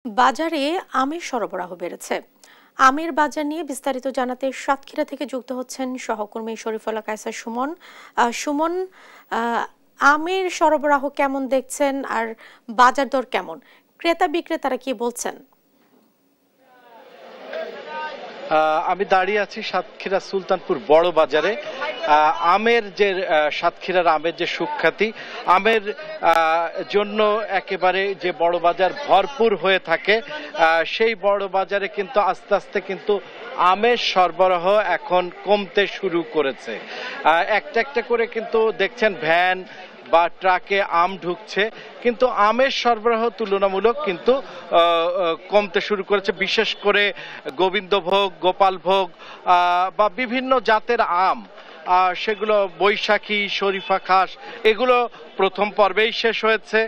বাজারে আমের সরবরাহ বেড়েছে। আমের বাজার নিয়ে বিস্তারিত জানাতে সাতক্ষীরা থেকে যুক্ত হচ্ছেন সহকর্মী শরীফুল্লাহ কায়সার সুমন। সুমন, আমের সরবরাহ কেমন দেখছেন আর বাজার দর কেমন? ক্রেতা বিক্রেতারা কি বলছেন? আমি দাঁড়িয়ে আছি সাতক্ষীরা সুলতানপুর বড় বাজারে। আমের যে সাতক্ষীরার আমের যে সুখ্যাতি, আমের জন্য একেবারে যে বড় বাজার ভরপুর হয়ে থাকে, সেই বড় বাজারে কিন্তু আস্তে আস্তে কিন্তু আমের সরবরাহ এখন কমতে শুরু করেছে। একটা একটা করে কিন্তু দেখছেন ভ্যান বা ট্রাকে আম ঢুকছে, কিন্তু আমের সরবরাহ তুলনামূলক কিন্তু কমতে শুরু করেছে। বিশেষ করে গোবিন্দভোগ, গোপালভোগ বা বিভিন্ন জাতের আম, সেগুলো বৈশাখী, শরীফা খাস, এগুলো প্রথম পর্বেই শেষ হয়েছে।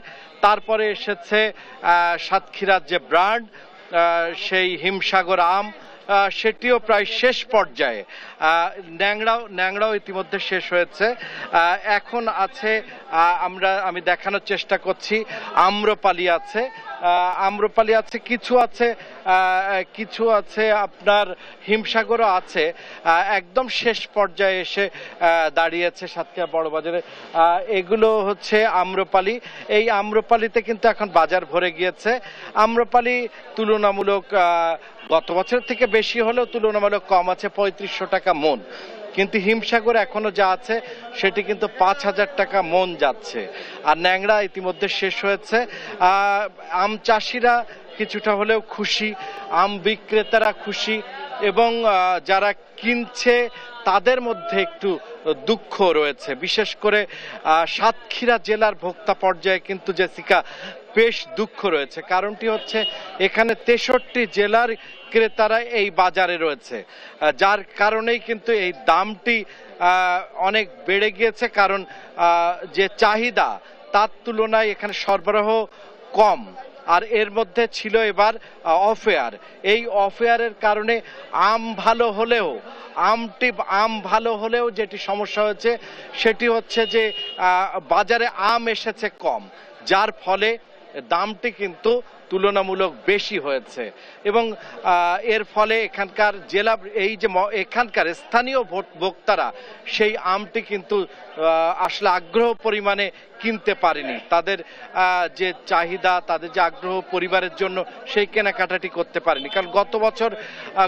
তারপরে এসেছে সাতক্ষীরার যে ব্র্যান্ড, সেই হিমসাগর আম, সেটিও প্রায় শেষ পর্যায়ে। ন্যাংরাও ইতিমধ্যে শেষ হয়েছে। এখন আছে, আমি দেখানোর চেষ্টা করছি, আম্রপালি আছে, কিছু আছে আপনার হিমসাগরও আছে। একদম শেষ পর্যায়ে এসে দাঁড়িয়েছে সাতক্ষীরা বড় বাজারে। এগুলো হচ্ছে আম্রপালি। এই আম্রপালিতে কিন্তু এখন বাজার ভরে গিয়েছে। আম্রপালি তুলনামূলক গত বছর থেকে বেশি হলেও তুলনামূলক কম আছে, 3500 টাকা মন। কিন্তু হিমসাগর এখনো যা আছে সেটি কিন্তু 5000 টাকা মন যাচ্ছে। আর ন্যাংরা ইতিমধ্যে শেষ হয়েছে। আম চাষিরা কিছুটা হলেও খুশি, আম বিক্রেতারা খুশি, এবং যারা কিনছে তাদের মধ্যে একটু দুঃখ রয়েছে। বিশেষ করে সাতক্ষীরা জেলার ভোক্তা পর্যায়ে কিন্তু জেসিকা বেশ দুঃখ রয়েছে। কারণটি হচ্ছে এখানে 63 জেলার ক্রেতারা এই বাজারে রয়েছে, যার কারণেই কিন্তু এই দামটি অনেক বেড়ে গিয়েছে। কারণ যে চাহিদা তার তুলনায় এখানে সরবরাহ কম। আর এর মধ্যে ছিল এবার অফেয়ার। এই অফেয়ারের কারণে আম ভালো হলেও যেটি সমস্যা হয়েছে সেটি হচ্ছে যে বাজারে আম এসেছে কম, যার ফলে দামটি কিন্তু তুলনামূলক বেশি হয়েছে। এবং এর ফলে এখানকার এখানকার স্থানীয় ভোক্তারা সেই আমটি কিন্তু আসলে আগ্রহ পরিমাণে কিনতে পারেনি। তাদের যে চাহিদা, তাদের যে আগ্রহ পরিবারের জন্য, সেই কেনাকাটাটি করতে পারেনি। কারণ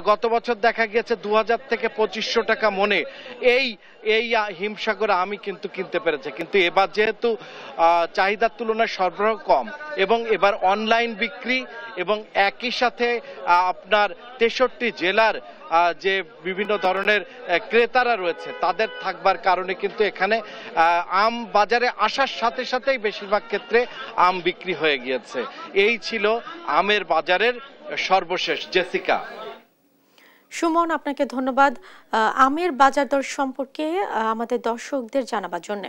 গত বছর দেখা গিয়েছে 2000 থেকে 2500 টাকা মনে এই হিমসাগর আমি কিন্তু কিনতে পেরেছে। কিন্তু এবার যেহেতু চাহিদার তুলনায় সরবরাহ কম, এবং এবার অনলাইন বিক্রি, এবং একই সাথে আপনার 63 জেলার যে বিভিন্ন ধরনের ক্রেতারা রয়েছে তাদের থাকবার কারণে কিন্তু এখানে আম বাজারে আসার সাথে সাথেই বেশিরভাগ ক্ষেত্রে আম বিক্রি হয়ে গিয়েছে। এই ছিল আমের বাজারের সর্বশেষ। জেসিকা। সুমন, আপনাকে ধন্যবাদ আমের বাজার দর সম্পর্কে আমাদের দর্শকদের জানাবার জন্য।